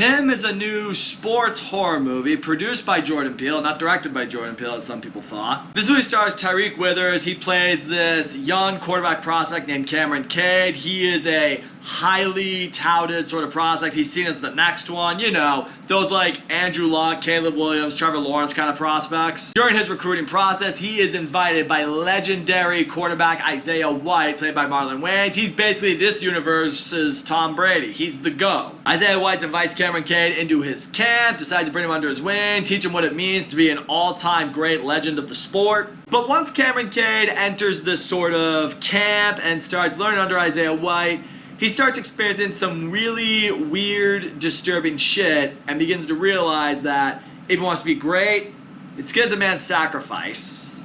Him is a new sports horror movie produced by Jordan Peele, not directed by Jordan Peele as some people thought. This movie stars Tyreek Withers. He plays this young quarterback prospect named Cameron Cade. He is a highly touted sort of prospect. He's seen as the next one, you know, those like Andrew Luck, Caleb Williams, Trevor Lawrence kind of prospects. During his recruiting process, he is invited by legendary quarterback Isaiah White, played by Marlon Wayans. He's basically this universe's Tom Brady. He's the GO. Isaiah White invites Cameron Cade into his camp, decides to bring him under his wing, teach him what it means to be an all-time great legend of the sport. But once Cameron Cade enters this sort of camp and starts learning under Isaiah White, he starts experiencing some really weird, disturbing shit and begins to realize that if he wants to be great, it's going to demand sacrifice.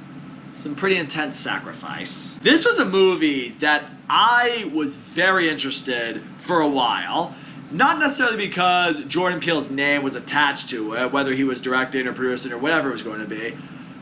Some pretty intense sacrifice. This was a movie that I was very interested for a while. Not necessarily because Jordan Peele's name was attached to it, whether he was directing or producing or whatever it was going to be,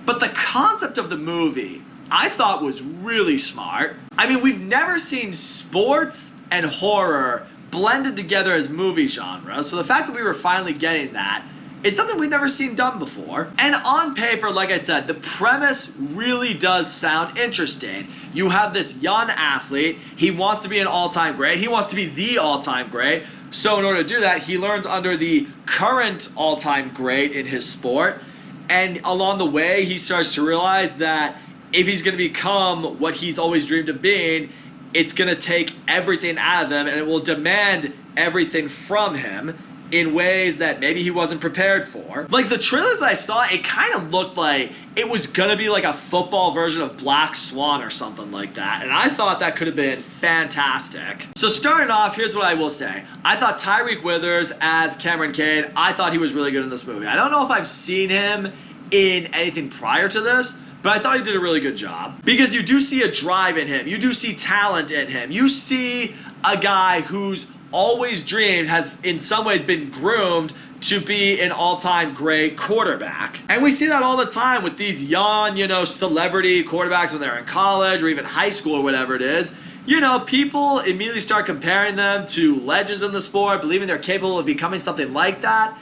but the concept of the movie I thought was really smart. I mean, we've never seen sports and horror blended together as movie genres, so the fact that we were finally getting that, it's something we've never seen done before. And on paper, like I said, the premise really does sound interesting. You have this young athlete, he wants to be an all-time great, he wants to be the all-time great, so in order to do that, he learns under the current all-time great in his sport, and along the way, he starts to realize that if he's going to become what he's always dreamed of being, it's going to take everything out of him, and it will demand everything from him in ways that maybe he wasn't prepared for. Like the trailers that I saw, it kind of looked like it was going to be like a football version of Black Swan or something like that, and I thought that could have been fantastic. So starting off, here's what I will say. I thought Tyreek Withers as Cameron Cade, I thought he was really good in this movie. I don't know if I've seen him in anything prior to this, but I thought he did a really good job. Because you do see a drive in him. You do see talent in him. You see a guy who's always dreamed, has in some ways been groomed to be an all-time great quarterback. And we see that all the time with these young, you know, celebrity quarterbacks when they're in college or even high school or whatever it is. You know, people immediately start comparing them to legends in the sport, believing they're capable of becoming something like that.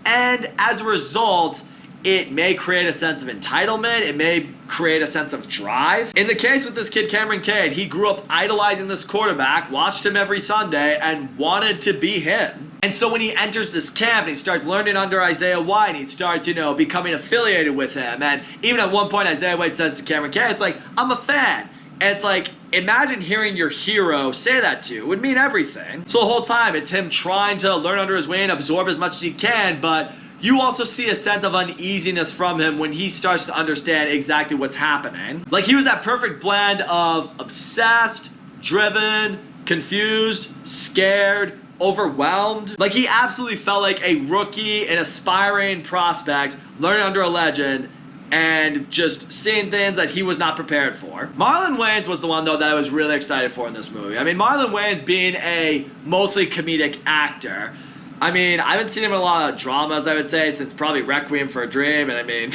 And as a result, it may create a sense of entitlement. It may create a sense of drive. In the case with this kid, Cameron Cade, he grew up idolizing this quarterback, watched him every Sunday, and wanted to be him. And so when he enters this camp and he starts learning under Isaiah White, and he starts, you know, becoming affiliated with him. And even at one point, Isaiah White says to Cameron Cade, it's like, I'm a fan. And it's like, imagine hearing your hero say that to you. It would mean everything. So the whole time, it's him trying to learn under his wing, absorb as much as he can, but you also see a sense of uneasiness from him when he starts to understand exactly what's happening. Like, he was that perfect blend of obsessed, driven, confused, scared, overwhelmed. Like, he absolutely felt like a rookie, an aspiring prospect, learning under a legend, and just seeing things that he was not prepared for. Marlon Wayans was the one, though, that I was really excited for in this movie. I mean, Marlon Wayans being a mostly comedic actor, I mean, I haven't seen him in a lot of dramas, I would say, since probably Requiem for a Dream, and I mean,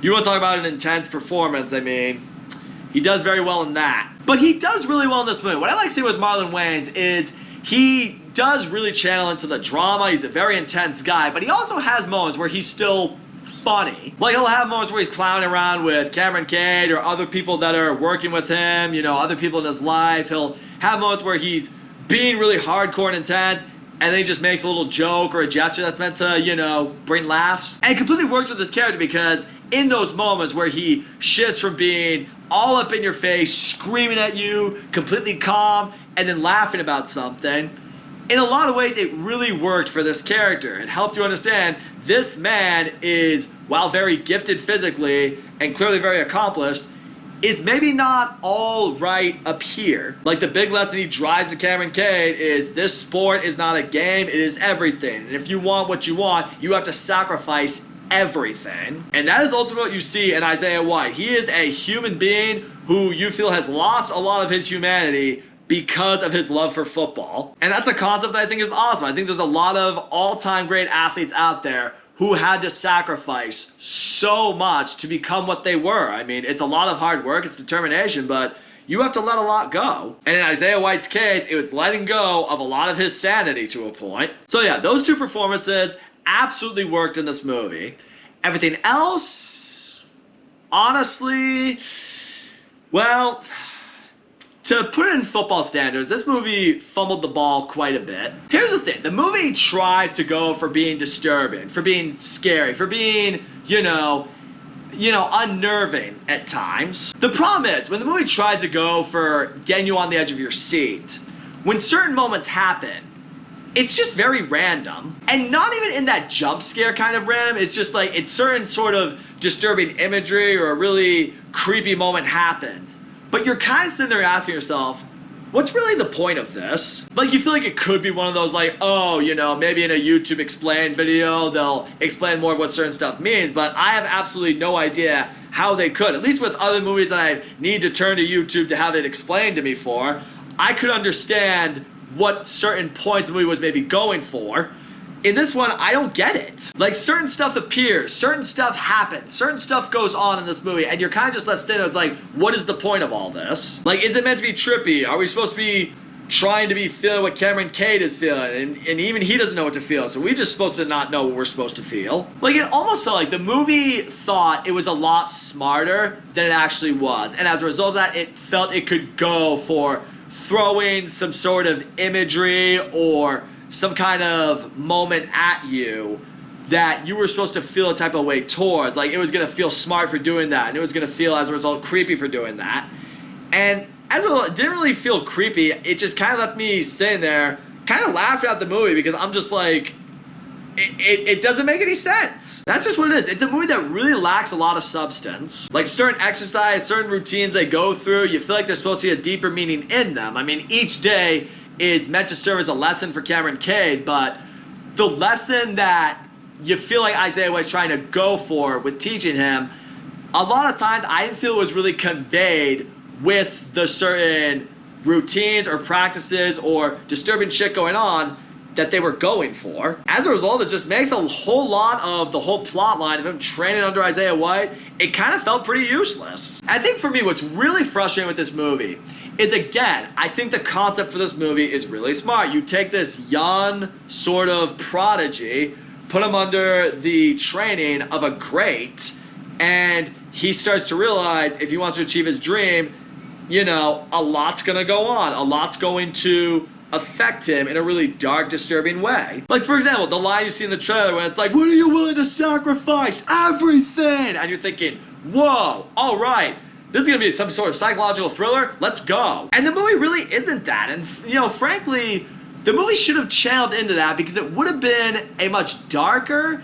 you want to talk about an intense performance, I mean, he does very well in that. But he does really well in this movie. What I like seeing with Marlon Wayans is he does really channel into the drama. He's a very intense guy, but he also has moments where he's still funny. Like, he'll have moments where he's clowning around with Cameron Cade or other people that are working with him, you know, other people in his life. He'll have moments where he's being really hardcore and intense, and then he just makes a little joke or a gesture that's meant to, you know, bring laughs. And it completely works with this character because in those moments where he shifts from being all up in your face, screaming at you, completely calm, and then laughing about something, in a lot of ways it really worked for this character. It helped you understand this man is, while very gifted physically and clearly very accomplished, is maybe not all right up here. Like, the big lesson he drives to Cameron Cade is this sport is not a game, it is everything. And if you want what you want, you have to sacrifice everything. And that is ultimately what you see in Isaiah White. He is a human being who you feel has lost a lot of his humanity because of his love for football. And that's a concept that I think is awesome. I think there's a lot of all-time great athletes out there who had to sacrifice so much to become what they were. I mean, it's a lot of hard work, it's determination, but you have to let a lot go. And in Isaiah White's case, it was letting go of a lot of his sanity to a point. So yeah, those two performances absolutely worked in this movie. Everything else, honestly, well, to put it in football standards, this movie fumbled the ball quite a bit. Here's the thing. The movie tries to go for being disturbing, for being scary, for being, unnerving at times. The problem is, when the movie tries to go for getting you on the edge of your seat, when certain moments happen, it's just very random. And not even in that jump scare kind of random, it's just like, it's certain sort of disturbing imagery or a really creepy moment happens. But you're kind of sitting there asking yourself, what's really the point of this? Like, you feel like it could be one of those, like, oh, maybe in a YouTube explain video, they'll explain more of what certain stuff means, but I have absolutely no idea how they could. At least with other movies that I need to turn to YouTube to have it explained to me for, I could understand what certain points the movie was maybe going for. In this one, I don't get it. Like, certain stuff appears, certain stuff happens, certain stuff goes on in this movie, and you're kind of just left standing there. It's like, what is the point of all this? Like, is it meant to be trippy? Are we supposed to be trying to be feeling what Cameron Cade is feeling? And even he doesn't know what to feel, so we're just supposed to not know what we're supposed to feel. Like, it almost felt like the movie thought it was a lot smarter than it actually was. And as a result of that, it felt it could go for throwing some sort of imagery or some kind of moment at you that you were supposed to feel a type of way towards. Like, it was going to feel smart for doing that, and it was going to feel, as a result, creepy for doing that. And as a result, it didn't really feel creepy. It just kind of left me sitting there, kind of laughing at the movie, because I'm just like, it doesn't make any sense. That's just what it is. It's a movie that really lacks a lot of substance. Like, certain exercise, certain routines they go through, you feel like there's supposed to be a deeper meaning in them. I mean, each day is meant to serve as a lesson for Cameron Cade, but the lesson that you feel like Isaiah was trying to go for with teaching him, a lot of times I didn't feel it was really conveyed with the certain routines or practices or disturbing shit going on that they were going for. As a result, it just makes a whole lot of the whole plot line of him training under Isaiah White, it kind of felt pretty useless. I think for me, what's really frustrating with this movie is, again, I think the concept for this movie is really smart. You take this young sort of prodigy, put him under the training of a great, and he starts to realize if he wants to achieve his dream, a lot's gonna go on. A lot's going to affect him in a really dark, disturbing way. Like, for example, the line you see in the trailer when it's like, what are you willing to sacrifice? Everything! And you're thinking, whoa, all right. This is going to be some sort of psychological thriller. Let's go. And the movie really isn't that. And, frankly, the movie should have channeled into that, because it would have been a much darker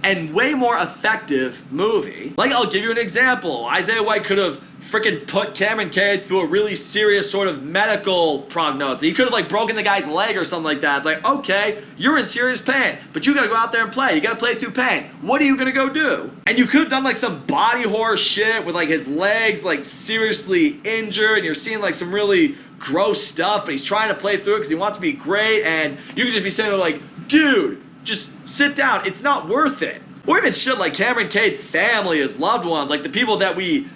and way more effective movie. Like, I'll give you an example. Isaiah White could have freaking put Cameron Cade through a really serious sort of medical prognosis. He could have, broken the guy's leg or something like that. It's like, okay, you're in serious pain, but you gotta go out there and play. You gotta play through pain. What are you gonna go do? And you could have done, some body horror shit with, his legs, seriously injured, and you're seeing, some really gross stuff, but he's trying to play through it because he wants to be great, and you could just be sitting there dude, just sit down. It's not worth it. Or even shit like Cameron Cade's family, his loved ones, the people that we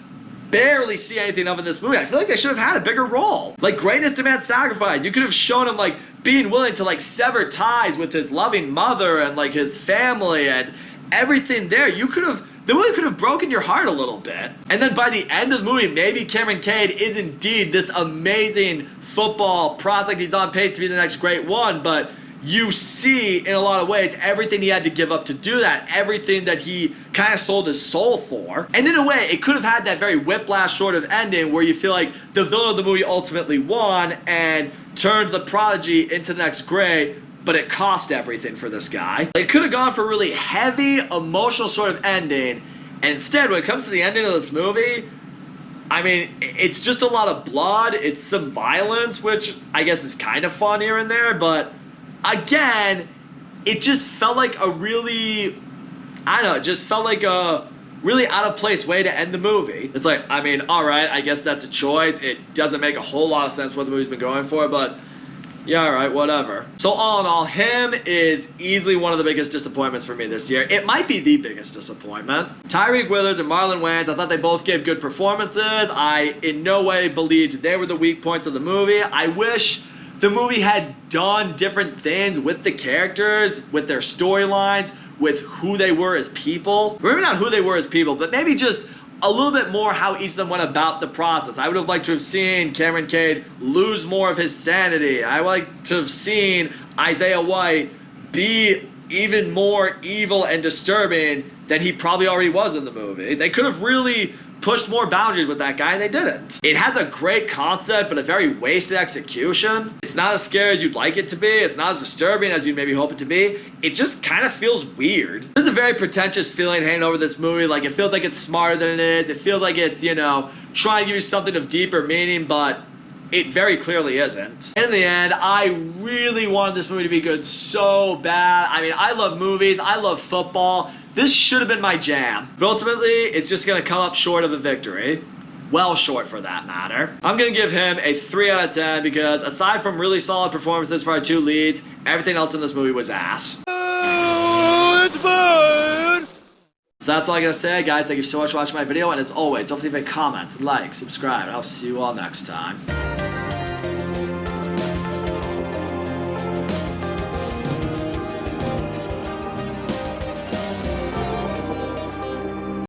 barely see anything of in this movie. I feel like they should have had a bigger role. Greatness demands sacrifice. You could have shown him, being willing to, sever ties with his loving mother and, his family and everything there. The movie could have broken your heart a little bit. And then by the end of the movie, maybe Cameron Cade is indeed this amazing football prospect. He's on pace to be the next great one, but you see, in a lot of ways, everything he had to give up to do that, everything that he kind of sold his soul for. And in a way, it could have had that very whiplash sort of ending where you feel like the villain of the movie ultimately won and turned the prodigy into the next great, but it cost everything for this guy. It could have gone for a really heavy, emotional sort of ending, and instead, when it comes to the ending of this movie, it's just a lot of blood, it's some violence, which I guess is kind of fun here and there, but again, it just felt like a really, it just felt like a really out of place way to end the movie. It's alright, I guess that's a choice. It doesn't make a whole lot of sense what the movie's been going for, but Yeah, alright, whatever. So all in all, him is easily one of the biggest disappointments for me this year. It might be the biggest disappointment. Tyreek Withers and Marlon Wayans, I thought they both gave good performances. I in no way believed they were the weak points of the movie. I wish the movie had done different things with the characters, with their storylines, with who they were as people. Maybe not who they were as people, but maybe just a little bit more how each of them went about the process. I would have liked to have seen Cameron Cade lose more of his sanity. I would like to have seen Isaiah White be even more evil and disturbing than he probably already was in the movie. They could have really pushed more boundaries with that guy, and they didn't. It has a great concept, but a very wasted execution. It's not as scary as you'd like it to be. It's not as disturbing as you'd maybe hope it to be. It just kind of feels weird. There's a very pretentious feeling hanging over this movie. Like, it feels like it's smarter than it is. It feels like it's, you know, trying to give you something of deeper meaning, but it very clearly isn't. In the end, I really wanted this movie to be good so bad. I mean, I love movies. I love football. This should have been my jam. But ultimately, it's just going to come up short of a victory. Well short, for that matter. I'm going to give him a 3 out of 10 because aside from really solid performances for our two leads, everything else in this movie was ass. It's bad! So that's all I gotta say, guys. Thank you so much for watching my video, and as always, don't forget to comment, like, subscribe, and I'll see you all next time.